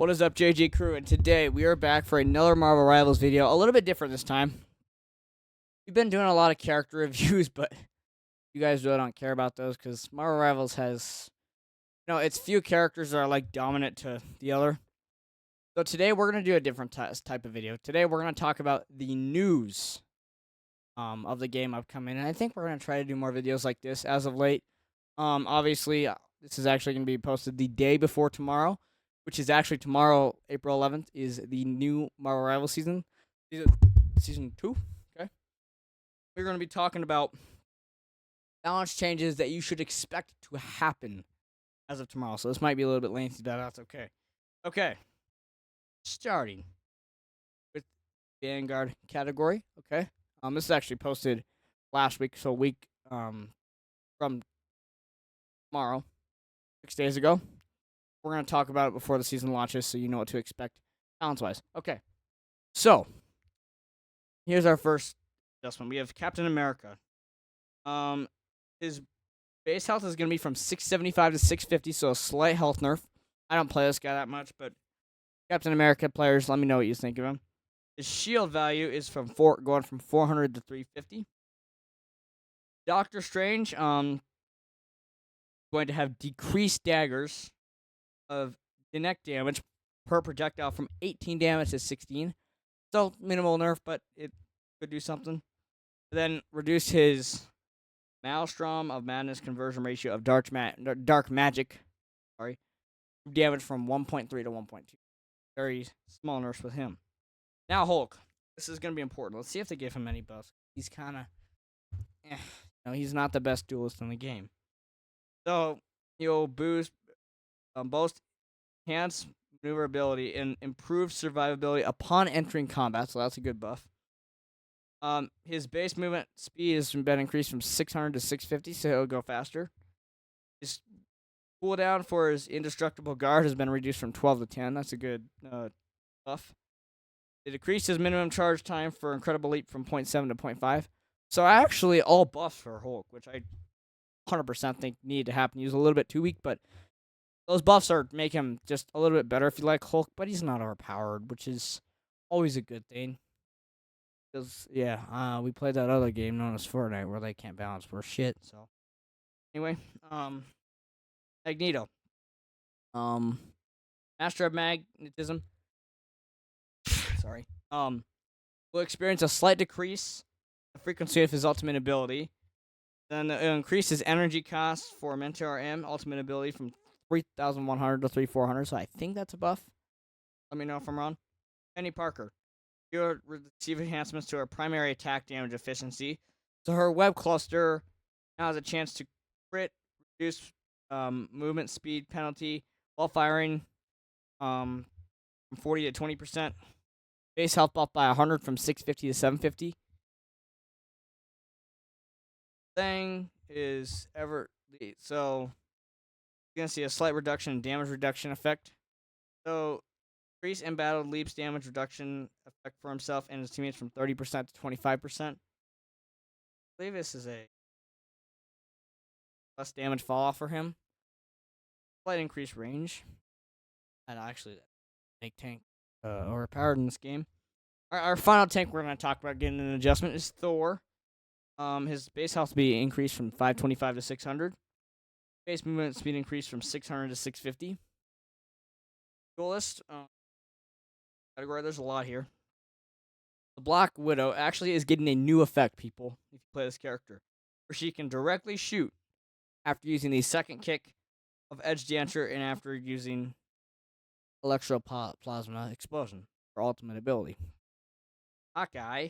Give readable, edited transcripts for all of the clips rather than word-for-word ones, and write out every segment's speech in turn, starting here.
What is up, JJ Crew? And today we are back for another Marvel Rivals video. A little bit different this time. We've been doing a lot of character reviews, but you guys really don't care about those because Marvel Rivals has, it's few characters that are like dominant to the other. So today we're gonna do a different type of video. Today we're gonna talk about the news of the game upcoming, and I think we're gonna try to do more videos like this as of late. Obviously, this is actually gonna be posted the day before tomorrow, which is actually tomorrow, April 11th, is the new Marvel Rivals season. Season 2, okay? We're going to be talking about balance changes that you should expect to happen as of tomorrow. So this might be a little bit lengthy, but that's okay. Okay. Starting with Vanguard category, okay? This is actually posted last week, so a week from tomorrow, 6 days ago. We're going to talk about it before the season launches so you know what to expect balance-wise. Okay. So, here's our first adjustment. We have Captain America. His base health is going to be from 675 to 650, so a slight health nerf. I don't play this guy that much, but Captain America players, let me know what you think of him. His shield value is going from 400 to 350. Doctor Strange, going to have decreased daggers of the neck damage per projectile from 18 damage to 16. So minimal nerf, but it could do something. Then reduce his Maelstrom of Madness conversion ratio of dark magic, damage from 1.3 to 1.2. Very small nerfs with him. Now Hulk. This is going to be important. Let's see if they give him any buffs. He's kind of, he's not the best duelist in the game. So he'll boost both enhanced maneuverability and improved survivability upon entering combat, so that's a good buff. His base movement speed has been increased from 600 to 650, so he'll go faster. His cooldown for his indestructible guard has been reduced from 12 to 10. That's a good buff. It decreased his minimum charge time for Incredible Leap from 0.7 to 0.5. So actually all buffs for Hulk, which I 100% think need to happen. He was a little bit too weak, but those buffs make him just a little bit better if you like Hulk, but he's not overpowered, which is always a good thing. Because, we played that other game known as Fortnite where they can't balance for shit, so. Anyway, Magneto. Master of Magnetism. Sorry. Will experience a slight decrease in the frequency of his ultimate ability. Then it'll increase his energy cost for Mentor M ultimate ability from 3,100 to 3,400, so I think that's a buff. Let me know if I'm wrong. Penny Parker. You'll receive enhancements to her primary attack damage efficiency. So her web cluster now has a chance to crit, reduce movement speed penalty while firing from 40 to 20%. Base health buff by 100 from 650 to 750. Thing is so you're going to see a slight reduction in damage reduction effect. So, increase embattled leaps damage reduction effect for himself and his teammates from 30% to 25%. I believe this is a less damage fall off for him. Slight increased range. And actually make tank overpowered in this game. Our final tank we're going to talk about getting an adjustment is Thor. His base health will be increased from 525 to 600. Base movement speed increased from 600 to 650. Duelist category, there's a lot here. The Black Widow actually is getting a new effect, people, if you play this character, where she can directly shoot after using the second kick of Edge Dancer and after using Electroplasma Explosion for ultimate ability. Hawkeye,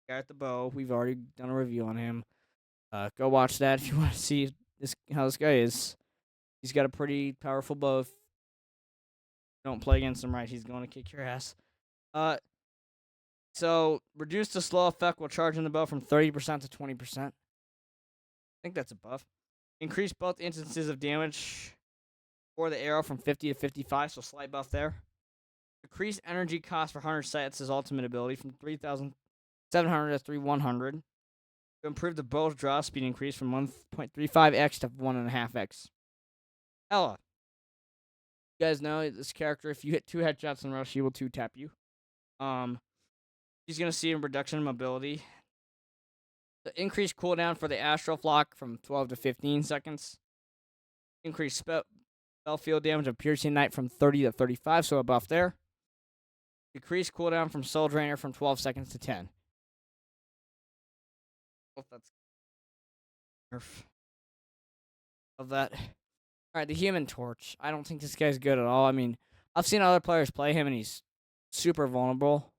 guy at the bow, we've already done a review on him. Go watch that if you want to see how this guy is. He's got a pretty powerful bow. If you don't play against him right, he's going to kick your ass. So, reduce the slow effect while charging the bow from 30% to 20%. I think that's a buff. Increase both instances of damage for the arrow from 50 to 55, so slight buff there. Decrease energy cost for Hunter Sights' his ultimate ability from 3,700 to 3,100. To improve the bow's draw speed increase from 1.35x to 1.5x. Ella. You guys know this character, if you hit 2 headshots in a row, she will 2-tap you. She's going to see a reduction in mobility. The increased cooldown for the Astral Flock from 12 to 15 seconds. Increased spell field damage of Piercing Knight from 30 to 35, so a buff there. Decreased cooldown from Soul Drainer from 12 seconds to 10. Hope that's nerf of that. Alright, the Human Torch. I don't think this guy's good at all. I mean, I've seen other players play him, and he's super vulnerable.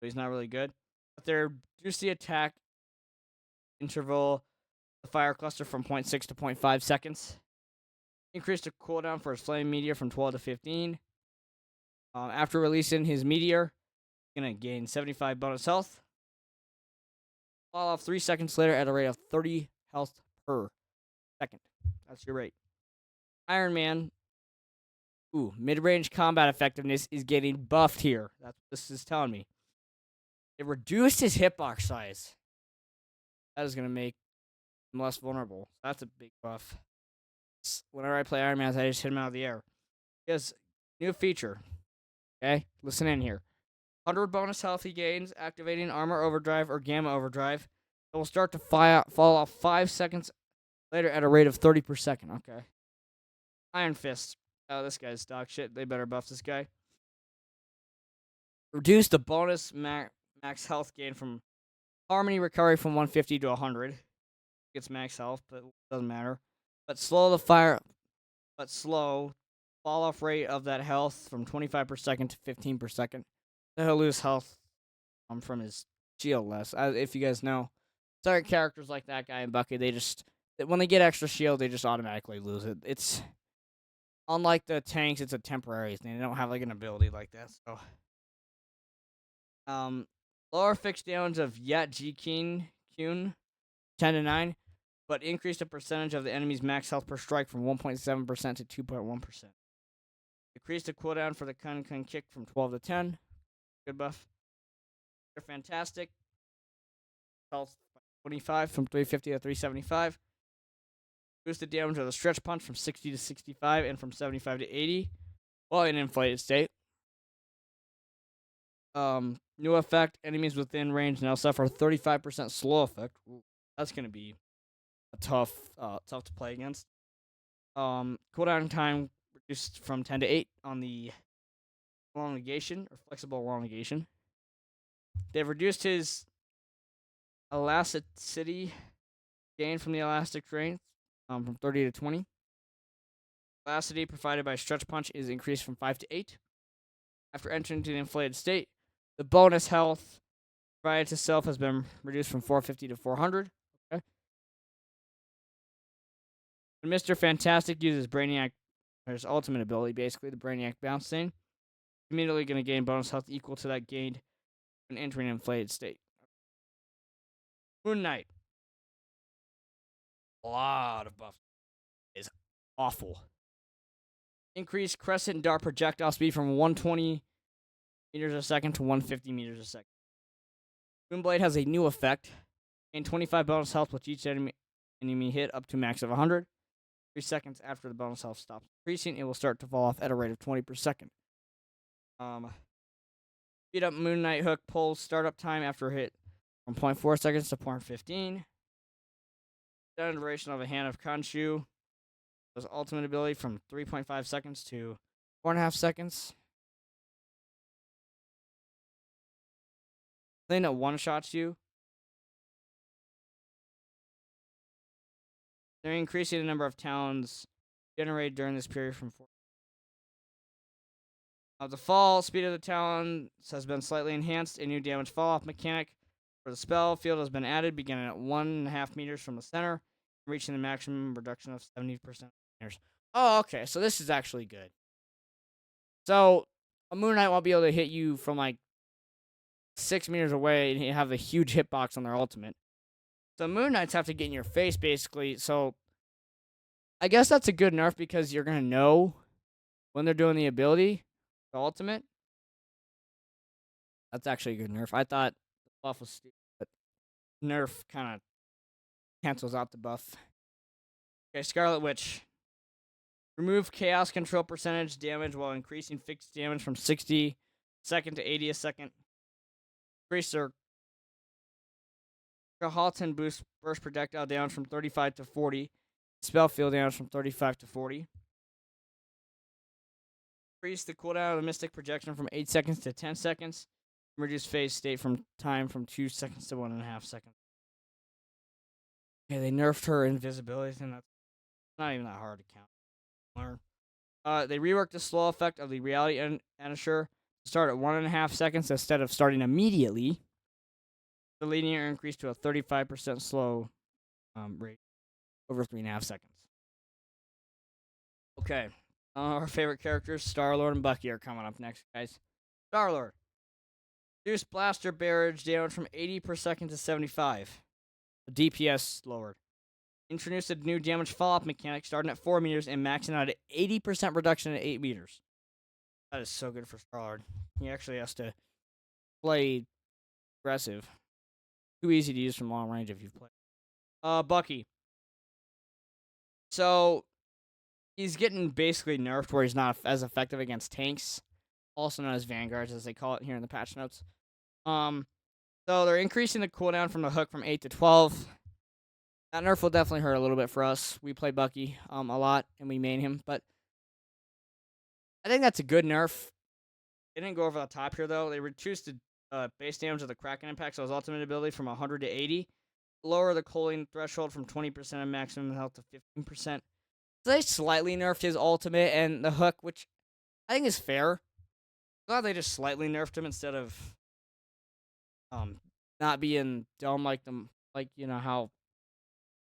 So he's not really good. But they're reduce the attack interval, the fire cluster from 0.6 to 0.5 seconds. Increase the cooldown for his flame meteor from 12 to 15. After releasing his meteor, he's going to gain 75 bonus health. Fall off 3 seconds later at a rate of 30 health per second. That's your rate. Iron Man. Ooh, mid-range combat effectiveness is getting buffed here. That's what this is telling me. It reduced his hitbox size. That is going to make him less vulnerable. That's a big buff. Whenever I play Iron Man, I just hit him out of the air. He has new feature. Okay, listen in here. 100 bonus health he gains, activating Armor Overdrive or Gamma Overdrive. It will start to fall off 5 seconds later at a rate of 30 per second. Okay. Iron Fist. Oh, this guy's dog shit. They better buff this guy. Reduce the bonus max health gain from Harmony Recovery from 150 to 100. Gets max health, but it doesn't matter. But slow fall off rate of that health from 25 per second to 15 per second. So he'll lose health from his shield less. If you guys know, certain characters like that guy and Bucky, when they get extra shield, they just automatically lose it. It's unlike the tanks, it's a temporary thing. They don't have like an ability like that. So, lower fixed damage of Yat G Kyun 10 to 9, but increase the percentage of the enemy's max health per strike from 1.7% to 2.1%. Decrease the cooldown for the Kun kick from 12 to 10. Good buff. They're fantastic. Health 25 from 350 to 375. Boost the damage of the stretch punch from 60 to 65 and from 75 to 80 while in inflated state. New effect, enemies within range now suffer 35% slow effect. Ooh, that's going to be tough to play against. Cooldown time reduced from 10 to 8 on the elongation or flexible elongation. They've reduced his elasticity gain from the elastic strength from 30 to 20. Elasticity provided by stretch punch is increased from 5 to 8. After entering into the inflated state, the bonus health provided to self has been reduced from 450 to 400. Okay. When Mr. Fantastic uses Brainiac, his ultimate ability, basically the Brainiac bounce thing, immediately going to gain bonus health equal to that gained when entering an inflated state. Moon Knight. A lot of buff. Is awful. Increase crescent and dart projectile speed from 120 meters a second to 150 meters a second. Moonblade has a new effect. Gain 25 bonus health with each enemy hit up to max of 100. 3 seconds after the bonus health stops increasing, it will start to fall off at a rate of 20 per second. Speed up Moon Knight hook pulls startup time after hit from 0.4 seconds to 0.15. Extended duration of a hand of Khonshu. His ultimate ability from 3.5 seconds to 4.5 seconds. Thing that one-shots you. They're increasing the number of talons generated during this period from 4. The fall speed of the talons has been slightly enhanced. A new damage fall-off mechanic for the spell field has been added, beginning at 1.5 meters from the center, reaching the maximum reduction of 70%. Oh, okay, so this is actually good. So, a Moon Knight won't be able to hit you from like 6 meters away and have a huge hitbox on their ultimate. So Moon Knights have to get in your face, basically. So I guess that's a good nerf because you're going to know when they're doing the ability, the ultimate. That's actually a good nerf. I thought the buff was stupid, but nerf kind of cancels out the buff. Okay, Scarlet Witch. Remove chaos control percentage damage while increasing fixed damage from 60 a second to 80 a second. Increase their Halton boost burst projectile damage from 35 to 40. Spell field damage from 35 to 40. Increase the cooldown of the Mystic Projection from 8 seconds to 10 seconds. Reduce phase state from time from 2 seconds to 1.5 seconds. Okay, they nerfed her invisibility, and that's not even that hard to count. Learn. They reworked the slow effect of the reality Anisher to start at 1.5 seconds instead of starting immediately. The linear increase to a 35% slow rate over 3.5 seconds. Okay. Our favorite characters, Star-Lord and Bucky, are coming up next, guys. Star-Lord. Reduce blaster barrage damage from 80 per second to 75. The DPS lowered. Introduced a new damage fall-off mechanic starting at 4 meters and maxing out at 80% reduction at 8 meters. That is so good for Star-Lord. He actually has to play aggressive. Too easy to use from long range if you've played. Bucky. So, he's getting basically nerfed where he's not as effective against tanks. Also known as vanguards, as they call it here in the patch notes. So they're increasing the cooldown from the hook from 8 to 12. That nerf will definitely hurt a little bit for us. We play Bucky a lot, and we main him. But I think that's a good nerf. They didn't go over the top here, though. They reduced the base damage of the Kraken impact, so his ultimate ability from 100 to 80. Lower the cooling threshold from 20% of maximum health to 15%. So they slightly nerfed his ultimate and the hook, which I think is fair. Glad they just slightly nerfed him instead of not being dumb like them, like you know how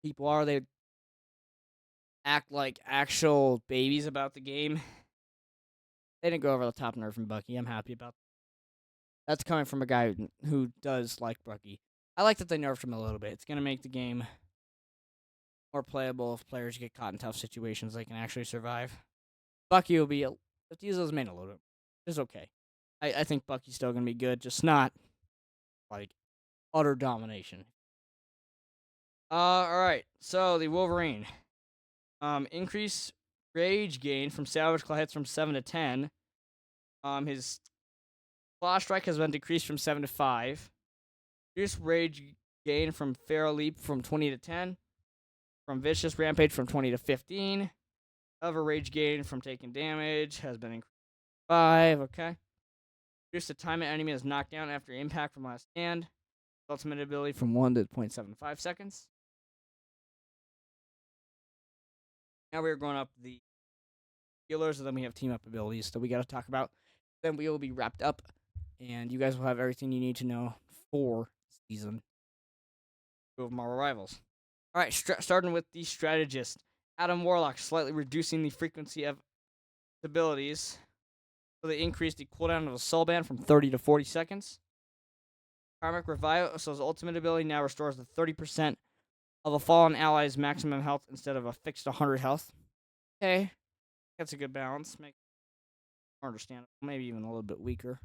people are. They act like actual babies about the game. They didn't go over the top nerfing Bucky. I'm happy about that. That's coming from a guy who does like Bucky. I like that they nerfed him a little bit. It's gonna make the game more playable if players get caught in tough situations. They can actually survive. Bucky will be if he uses main a little bit. It's okay. I think Bucky's still gonna be good, just not like utter domination. Alright, so the Wolverine. Increase rage gain from Savage Claw hits from 7 to 10. His Claw Strike has been decreased from 7 to 5. Reduce rage gain from Feral Leap from 20 to 10. From Vicious Rampage from 20 to 15. However, rage gain from taking damage has been increased to 5, okay. Reduce the time an enemy is knocked down after impact from last stand. Ultimate ability from 1 to 0.75 seconds. Now we're going up the healers, and then we have team up abilities that we got to talk about. Then we will be wrapped up, and you guys will have everything you need to know for season 2 of Marvel Rivals. All right, starting with the strategist, Adam Warlock, slightly reducing the frequency of abilities. So they increased the cooldown of a soul band from 30 to 40 seconds. Karmic Revive, so his ultimate ability now restores the 30% of a fallen ally's maximum health instead of a fixed 100 health. Okay, that's a good balance. Make more understandable, maybe even a little bit weaker.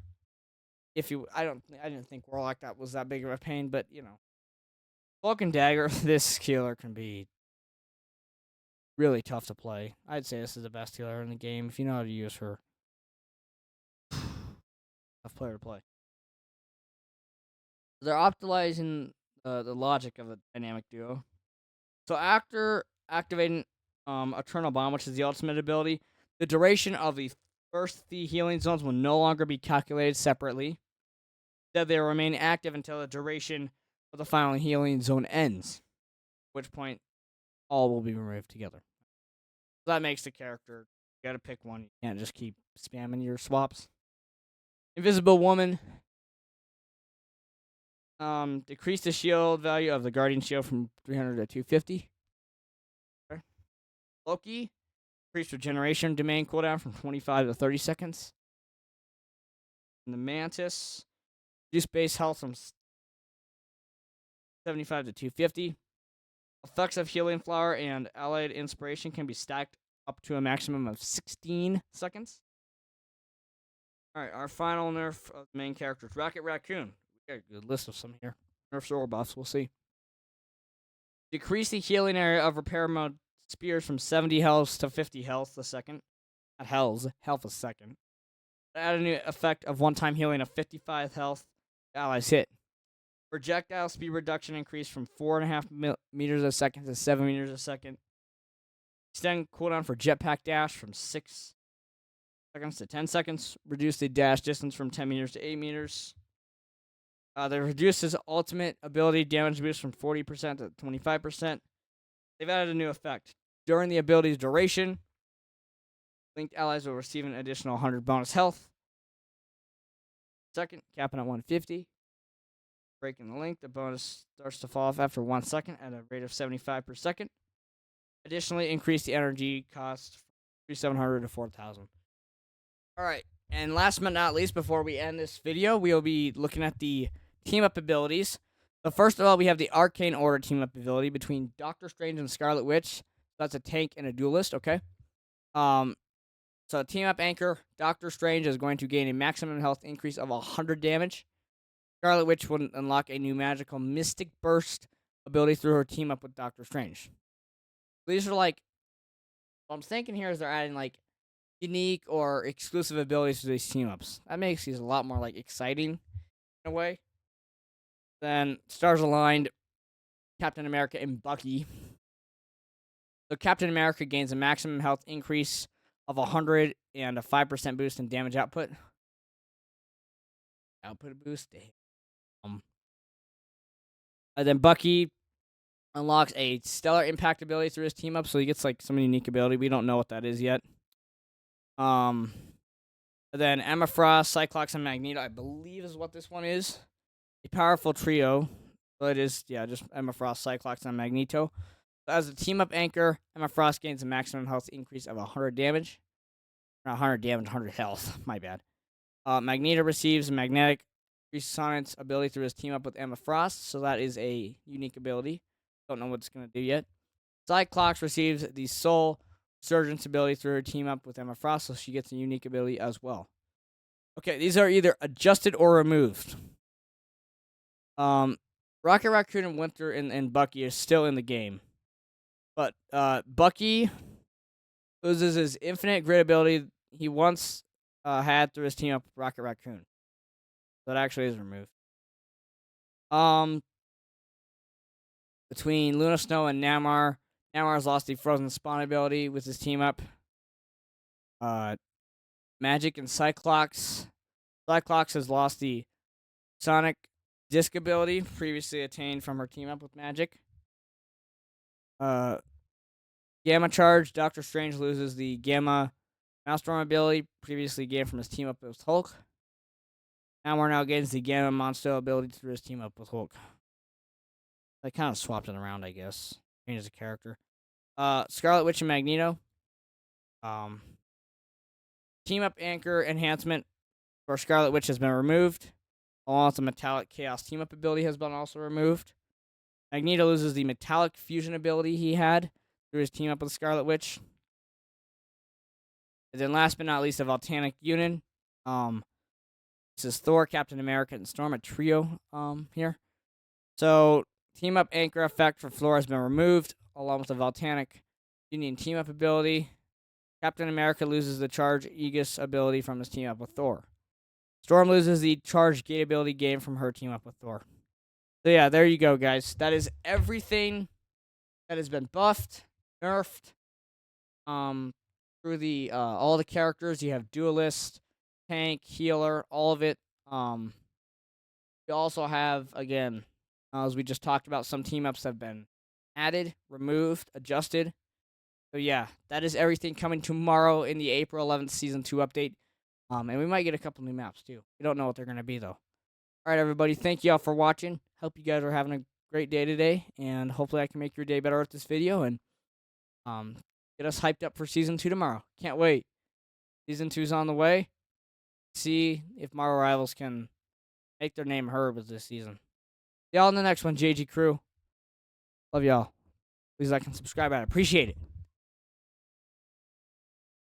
I didn't think Warlock that was that big of a pain, but you know, Cloak and Dagger, this healer can be really tough to play. I'd say this is the best healer in the game if you know how to use her. Tough player to play. They're optimizing the logic of a dynamic duo. So after activating Eternal Bomb, which is the ultimate ability, the duration of the first three healing zones will no longer be calculated separately. Instead, they will remain active until the duration of the final healing zone ends, at which point all will be removed together. So that makes the character, you gotta pick one. You can't just keep spamming your swaps. Invisible Woman. Decrease the shield value of the Guardian Shield from 300 to 250. Okay. Loki. Increase regeneration domain cooldown from 25 to 30 seconds. And the Mantis. Reduce base health from 75 to 250. Effects of Healing Flower and Allied Inspiration can be stacked up to a maximum of 16 seconds. Alright, our final nerf of the main character is Rocket Raccoon. We got a good list of some here. Nerfs or buffs, we'll see. Decrease the healing area of repair mode spears from 70 health to 50 health a second. Not health a second. Add a new effect of one-time healing of 55 health. Allies hit. Projectile speed reduction increased from 4.5 meters a second to 7 meters a second. Extend cooldown for jetpack dash from 6 seconds to 10 seconds. Reduce the dash distance from 10 meters to 8 meters. They reduced his ultimate ability damage boost from 40% to 25%. They've added a new effect. During the ability's duration, linked allies will receive an additional 100 bonus health. Second, capping at 150. Breaking the link, the bonus starts to fall off after 1 second at a rate of 75 per second. Additionally, increase the energy cost from 3,700 to 4,000. Alright, and last but not least, before we end this video, we will be looking at the team-up abilities. So first of all, we have the Arcane Order team-up ability between Doctor Strange and Scarlet Witch. That's a tank and a duelist, okay? So team-up anchor, Doctor Strange is going to gain a maximum health increase of 100 damage. Scarlet Witch will unlock a new magical Mystic Burst ability through her team-up with Doctor Strange. These are like, what I'm thinking here is they're adding like unique or exclusive abilities to these team-ups. That makes these a lot more like exciting in a way. Then stars aligned, Captain America and Bucky. So Captain America gains a maximum health increase of 100 and a 5% boost in damage output. Output boost. And then Bucky unlocks a stellar impact ability through his team up, so he gets like some unique ability. We don't know what that is yet. And then Emma Frost, Cyclops, and Magneto, I believe is what this one is. A powerful trio. So it is, yeah, just Emma Frost, Cyclops, and Magneto. So as a team-up anchor, Emma Frost gains a maximum health increase of 100 damage. Not 100 damage, 100 health. My bad. Magneto receives magnetic resonance ability through his team-up with Emma Frost, so that is a unique ability. Don't know what it's going to do yet. Cyclops receives the Soul Surgeon's ability through her team-up with Emma Frost, so she gets a unique ability as well. Okay, these are either adjusted or removed. Rocket Raccoon and Winter and Bucky are still in the game. But Bucky loses his infinite grid ability he once had through his team up with Rocket Raccoon. That actually is removed. Between Luna Snow and Namor, Namar's lost the Frozen Spawn ability with his team up. Magic and Cyclops. Cyclops has lost the Sonic Disc ability previously attained from her team up with Magic. Gamma Charge. Doctor Strange loses the Gamma Maelstrom ability previously gained from his team up with Hulk. Namor now gains the Gamma Monster ability through his team up with Hulk. They kind of swapped it around, I guess. Changes the character. Scarlet Witch and Magneto. Team up anchor enhancement for Scarlet Witch has been removed. Along with the Metallic Chaos team up ability has been also removed. Magneto loses the Metallic Fusion ability he had through his team up with Scarlet Witch. And then last but not least, the Volcanic Union. This is Thor, Captain America, and Storm, a trio here. So team up anchor effect for Thor has been removed, along with the Volcanic Union team up ability. Captain America loses the Charge Aegis ability from his team up with Thor. Storm loses the Charge Gate ability gained from her team up with Thor. So yeah, there you go, guys. That is everything that has been buffed, nerfed, through the all the characters. You have Duelist, Tank, Healer, all of it. You also have, again, as we just talked about, some team ups have been added, removed, adjusted. So yeah, that is everything coming tomorrow in the April 11th Season 2 update. And we might get a couple new maps, too. We don't know what they're going to be, though. All right, everybody. Thank you all for watching. Hope you guys are having a great day today. And hopefully I can make your day better with this video. And get us hyped up for Season 2 tomorrow. Can't wait. Season 2 is on the way. See if Marvel Rivals can make their name heard with this season. See y'all in the next one, JG Crew. Love y'all. Please like and subscribe. I appreciate it.